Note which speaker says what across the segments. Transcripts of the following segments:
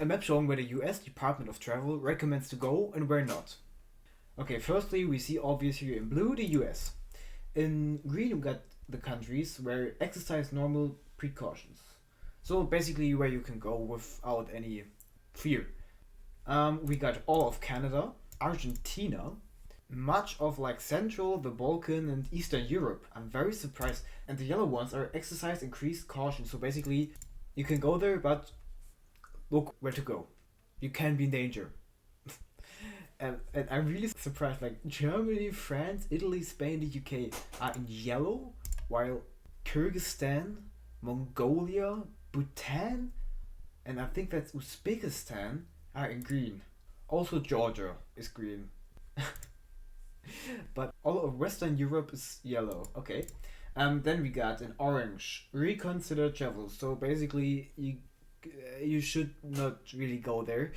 Speaker 1: A map showing where the US Department of Travel recommends to go and where not. Okay, firstly, we see obviously in blue the US. In green, we got the countries where exercise normal precautions. So basically, where you can go without any fear. We got all of Canada, Argentina, much of like Central, the Balkan, and Eastern Europe. I'm very surprised. And the yellow ones are exercise increased caution. So basically, you can go there, but look where to go. You can be in danger. And I'm really surprised. Like Germany, France, Italy, Spain, the UK are in yellow, while Kyrgyzstan, Mongolia, Bhutan, and I think that's Uzbekistan are in green. Also Georgia is green. But all of Western Europe is yellow. Okay. Then we got an orange. Reconsider travel. So basically, you should not really go there.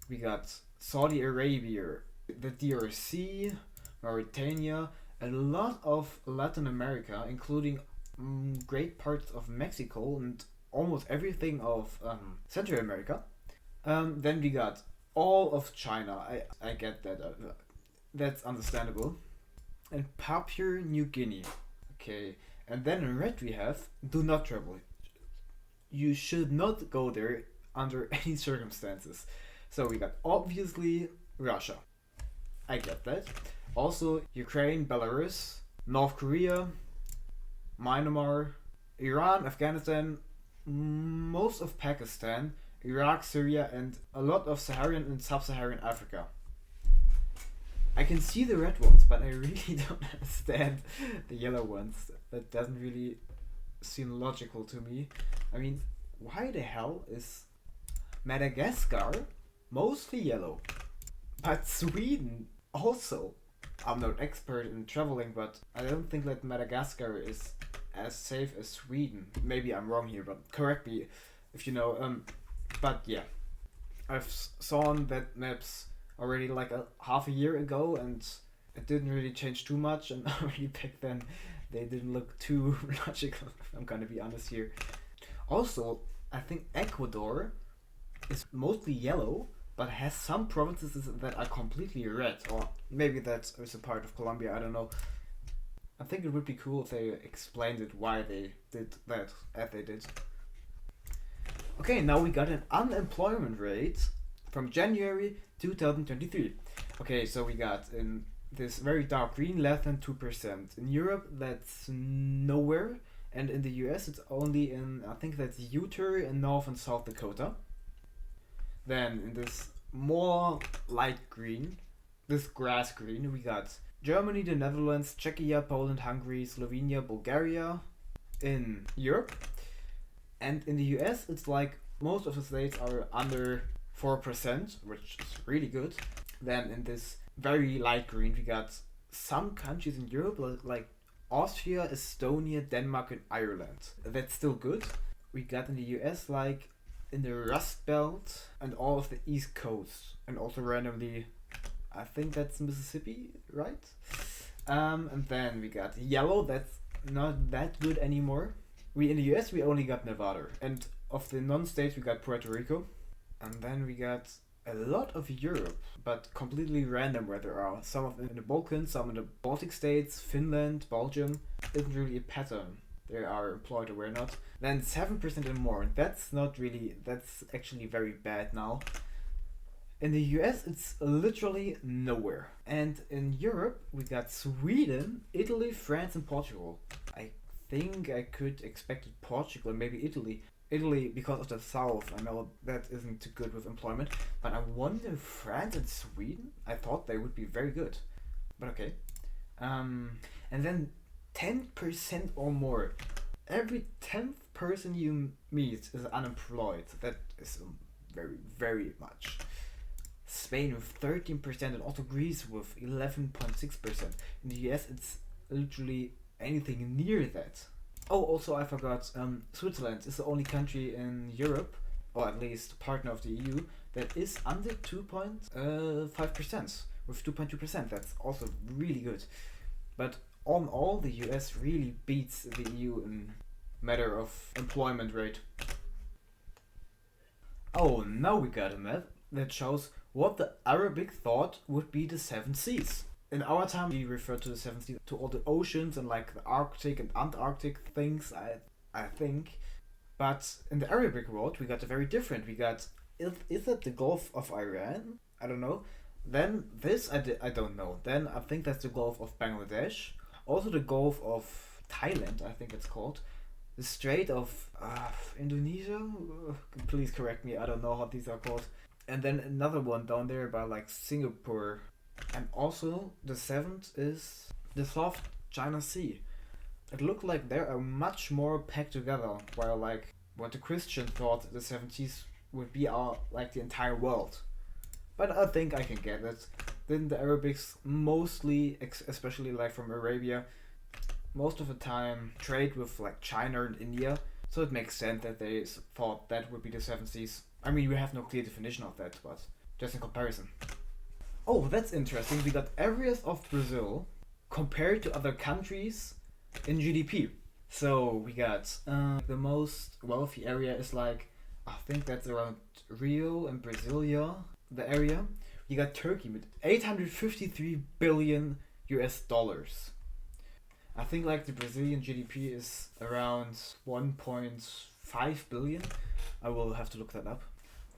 Speaker 1: We got Saudi Arabia, the DRC, Mauritania, a lot of Latin America, including great parts of Mexico and almost everything of Central America. Then we got all of China. I get that. That's understandable. And Papua New Guinea. Okay. And then in red we have do not travel. You should not go there under any circumstances. So we got obviously Russia. I get that. Also Ukraine, Belarus, North Korea, Myanmar, Iran, Afghanistan, most of Pakistan, Iraq, Syria, and a lot of Saharan and Sub-Saharan Africa. I can see the red ones, but I really don't understand the yellow ones. That doesn't really seem logical to me. I mean, why the hell is Madagascar mostly yellow, but Sweden also? I'm not expert in traveling, but I don't think that Madagascar is as safe as Sweden. Maybe I'm wrong here, but correct me if you know. But yeah, I've saw that maps already like a half a year ago, and it didn't really change too much. And already back then, they didn't look too logical. I'm gonna be honest here. Also, I think Ecuador is mostly yellow, but has some provinces that are completely red, or maybe that is a part of Colombia. I don't know. I think it would be cool if they explained it why they did that as they did. Okay, now we got an unemployment rate from January 2023. Okay, so we got in this very dark green less than 2%. In Europe, that's nowhere, and in the US, it's only in, I think that's Utah in North and South Dakota. Then in this more light green, this grass green, we got Germany, the Netherlands, Czechia, Poland, Hungary, Slovenia, Bulgaria in Europe. And in the US, it's like most of the states are under 4%, which is really good. Then in this very light green, we got some countries in Europe like Austria, Estonia, Denmark, and Ireland. That's still good. We got in the US like in the Rust Belt and all of the East Coast, and also randomly, I think that's Mississippi, right? And then we got yellow. That's not that good anymore. We in the US we only got Nevada, and of the non-states we got Puerto Rico, and then we got a lot of Europe, but completely random where there are. Some of them in the Balkans, some in the Baltic states, Finland, Belgium. Isn't really a pattern. They are employed or were not. Then 7% and more. That's not really. That's actually very bad now. In the US, it's literally nowhere. And in Europe, we got Sweden, Italy, France, and Portugal. I think I could expect Portugal, maybe Italy. Italy, because of the south, I know that isn't too good with employment. But I wonder France and Sweden? I thought they would be very good. But okay. And then 10% or more. Every 10th person you meet is unemployed. That is very, very much. Spain with 13% and also Greece with 11.6%. In the US, it's literally anything near that. Oh, also I forgot, Switzerland is the only country in Europe, or at least partner of the EU, that is under 2.5%, with 2.2%. That's also really good. But all in all, the US really beats the EU in matter of employment rate. Oh, now we got a map that shows what the Arabic thought would be the seven seas. In our time, we refer to the seven seas to all the oceans and like the Arctic and Antarctic things, I think. But in the Arabic world, we got a very different. We got, is it the Gulf of Iran? I don't know. Then this, I don't know. Then I think that's the Gulf of Bangladesh. Also the Gulf of Thailand, I think it's called. The Strait of Indonesia? Please correct me, I don't know how these are called. And then another one down there by like Singapore. And also the seventh is the South China Sea. It looked like they are much more packed together, while like what the Christian thought the 70s would be our like the entire world. But I think I can get it. Then the Arabics mostly, especially like from Arabia, most of the time trade with like China and India, so it makes sense that they thought that would be the seven seas. I mean, we have no clear definition of that, but just in comparison. Oh, that's interesting. We got areas of Brazil compared to other countries in GDP. So we got the most wealthy area is like, I think that's around Rio and Brasilia, the area. You got Turkey with 853 billion US dollars. I think like the Brazilian GDP is around 1.5 billion. I will have to look that up.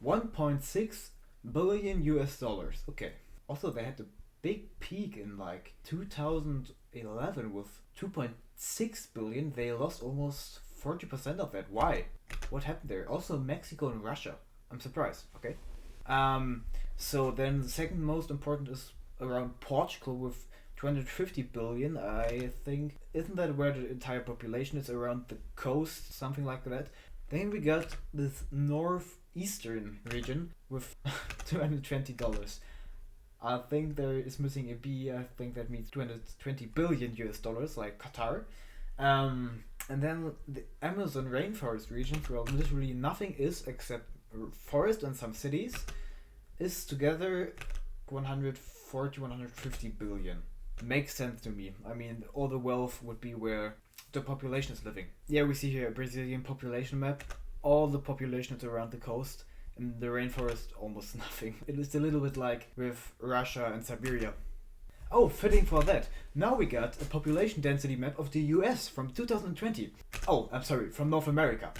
Speaker 1: 1.6 billion US dollars. Okay. Also, they had a big peak in like 2011 with 2.6 billion. They lost almost 40% of that. Why? What happened there? Also, Mexico and Russia. I'm surprised. Okay. So then the second most important is around Portugal with 250 billion. I think, isn't that where the entire population is, around the coast, something like that? Then we got this northeastern region with $220. I think there is missing a B. I think that means 220 billion US dollars, like Qatar. And then the Amazon rainforest region, where literally nothing is except forest and some cities, is together 140, 150 billion. Makes sense to me. I mean, all the wealth would be where the population is living. Yeah, we see here a Brazilian population map. All the population is around the coast. In the rainforest, almost nothing. It is a little bit like with Russia and Siberia. Oh, fitting for that. Now we got a population density map of the US from 2020. Oh, I'm sorry, from North America.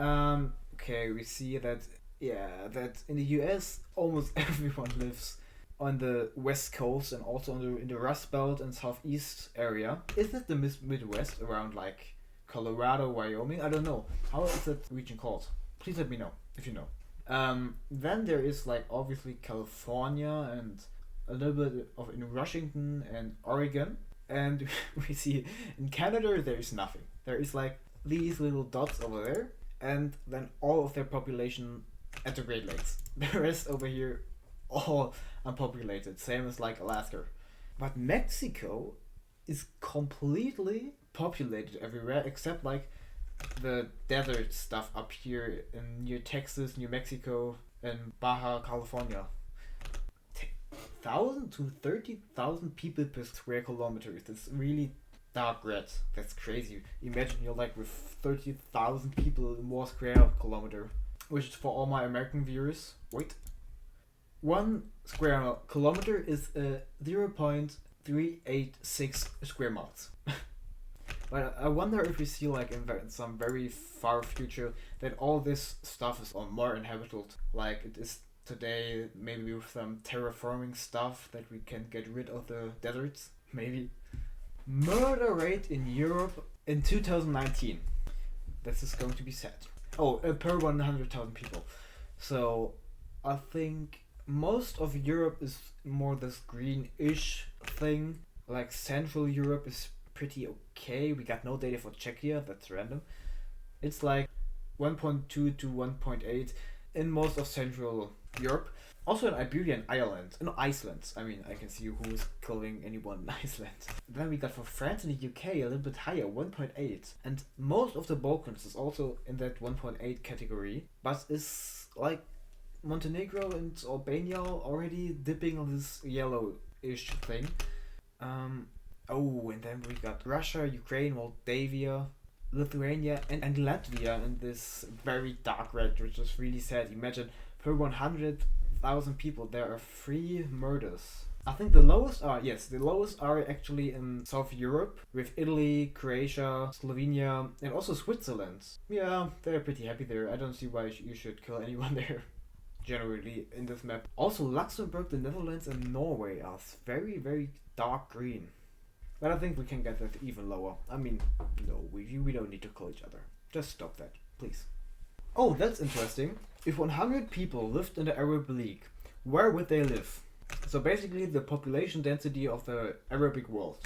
Speaker 1: Okay, we see that, yeah, that in the US, almost everyone lives on the west coast and also in the Rust Belt and southeast area. Is that the Midwest around like Colorado, Wyoming? I don't know. How is that region called? Please let me know if you know. Then there is like obviously California and a little bit of in Washington and Oregon. And we see in Canada there is nothing. There is like these little dots over there, and then all of their population at the Great Lakes. The rest over here all unpopulated, same as like Alaska. But Mexico is completely populated everywhere except like the desert stuff up here in near Texas, New Mexico, and Baja California. 1,000 to 30,000 people per square kilometer. That's really dark red. That's crazy. Imagine you're like with 30,000 people in more square kilometer. Which is for all my American viewers. Wait. 1 square kilometer is 0.386 square miles. But I wonder if we see like in some very far future that all this stuff is more inhabited like it is today, maybe with some terraforming stuff that we can get rid of the deserts, maybe. Murder rate in Europe in 2019. This is going to be sad. Oh, per 100,000 people. So I think most of Europe is more this greenish thing. Like Central Europe is pretty okay. We got no data for Czechia, that's random. It's like 1.2 to 1.8 in most of Central Europe. Also in Iberia and Ireland. No, Iceland. I mean, I can see who is killing anyone in Iceland. Then we got for France and the UK a little bit higher, 1.8. And most of the Balkans is also in that 1.8 category. But is like Montenegro and Albania already dipping on this yellowish thing. Oh, and then we got Russia, Ukraine, Moldavia, Lithuania, and Latvia in this very dark red, which is really sad. Imagine per 100,000 people there are 3 murders. I think the lowest are actually in South Europe with Italy, Croatia, Slovenia, and also Switzerland. Yeah, they're pretty happy there. I don't see why you should kill anyone there. Generally in this map. Also Luxembourg, the Netherlands, and Norway are very, very dark green. But I think we can get that even lower. I mean, no, we don't need to kill each other. Just stop that, please. Oh, that's interesting. If 100 people lived in the Arab League, where would they live? So basically the population density of the Arabic world.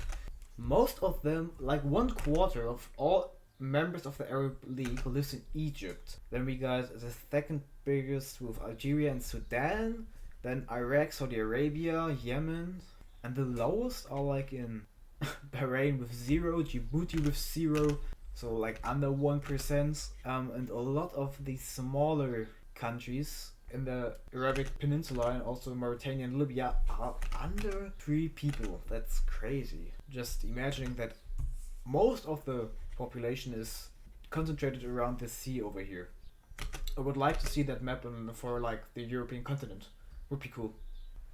Speaker 1: Most of them, like 1/4 of all members of the Arab League, lives in Egypt. Then we got the second biggest with Algeria and Sudan. Then Iraq, Saudi Arabia, Yemen. And the lowest are like in Bahrain with 0, Djibouti with 0. So like under 1%. And a lot of these smaller countries in the Arabic Peninsula and also Mauritania and Libya are under 3 people. That's crazy. Just imagining that most of the population is concentrated around the sea over here. I would like to see that map for like the European continent. Would be cool.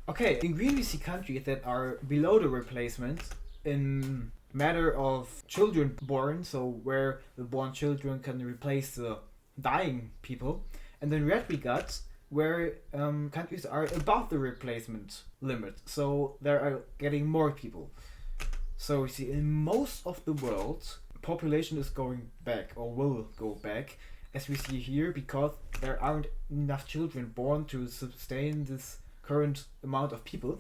Speaker 1: Okay, in green we see countries that are below the replacement in matter of children born, so where the born children can replace the dying people. And then red we got where countries are above the replacement limit, so they are getting more people. So we see in most of the world, population is going back or will go back, as we see here, because there aren't enough children born to sustain this current amount of people.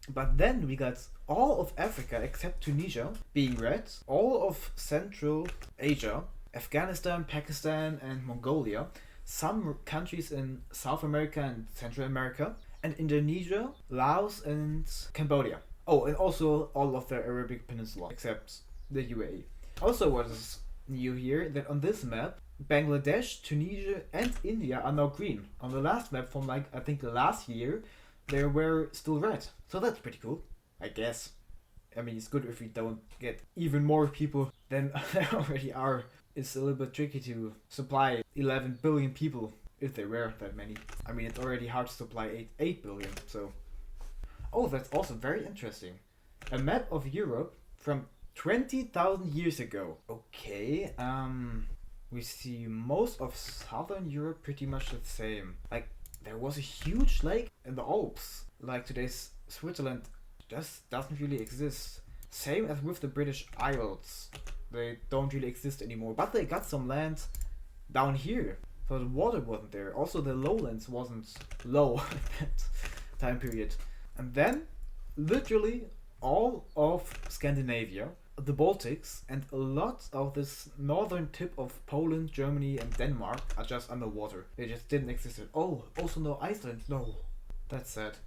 Speaker 1: But then we got all of Africa except Tunisia being red, all of Central Asia, Afghanistan, Pakistan, and Mongolia, some countries in South America and Central America, and Indonesia, Laos, and Cambodia. Oh, and also all of the Arabic Peninsula, except the UAE. Also, what is new here, that on this map, Bangladesh, Tunisia, and India are now green. On the last map from like, I think last year, they were still red. So that's pretty cool, I guess. I mean, it's good if we don't get even more people than there already are. It's a little bit tricky to supply 11 billion people, if there were that many. I mean, it's already hard to supply 8 billion, so... Oh, that's also very interesting. A map of Europe from 20,000 years ago. Okay, we see most of Southern Europe pretty much the same. Like, there was a huge lake in the Alps. Like today's Switzerland just doesn't really exist. Same as with the British Isles. They don't really exist anymore, but they got some land down here. So the water wasn't there. Also the lowlands wasn't low at that time period. And then, literally all of Scandinavia, the Baltics, and a lot of this northern tip of Poland, Germany, and Denmark are just underwater. They just didn't exist. Oh, also no Iceland. No. That's sad.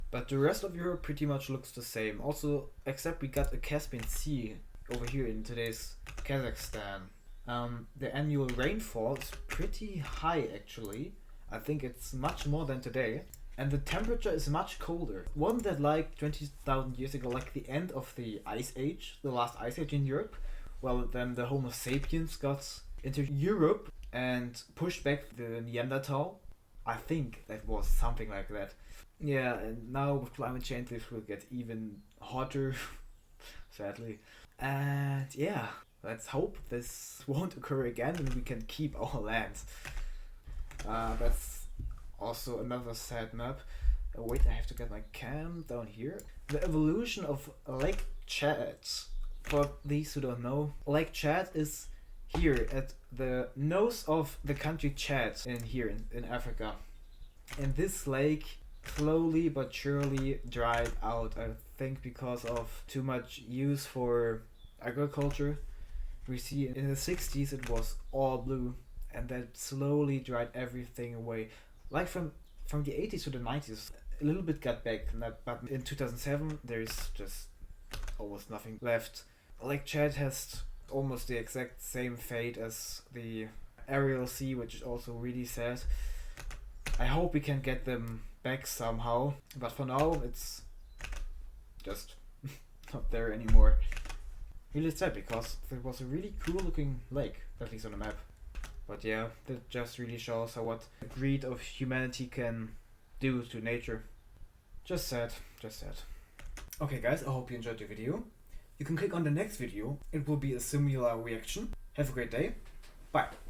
Speaker 1: But the rest of Europe pretty much looks the same. Also, except we got a Caspian Sea over here in today's Kazakhstan. The annual rainfall is pretty high actually. I think it's much more than today. And the temperature is much colder. Wasn't that like 20,000 years ago, like the end of the Ice Age, the last Ice Age in Europe? Well, then the Homo sapiens got into Europe and pushed back the Neanderthal. I think that was something like that. Yeah, and now with climate change this will get even hotter, sadly. And yeah, let's hope this won't occur again and we can keep our land. That's also another sad map. Wait, I have to get my cam down here. The evolution of Lake Chad. For these who don't know, Lake Chad is here at the nose of the country Chad in Africa. And this lake slowly but surely dried out, I think because of too much use for agriculture. We see in the 60s it was all blue and that slowly dried everything away. Like from the 80s to the 90s, a little bit got back, but in 2007 there's just almost nothing left. Lake Chad has almost the exact same fate as the Ariel Sea, which is also really sad. I hope we can get them back somehow, but for now it's just not there anymore. really sad because it was a really cool looking lake, at least on the map. But yeah, that just really shows how what the greed of humanity can do to nature. Just sad, just sad. Okay guys, I hope you enjoyed the video. You can click on the next video, it will be a similar reaction. Have a great day, bye.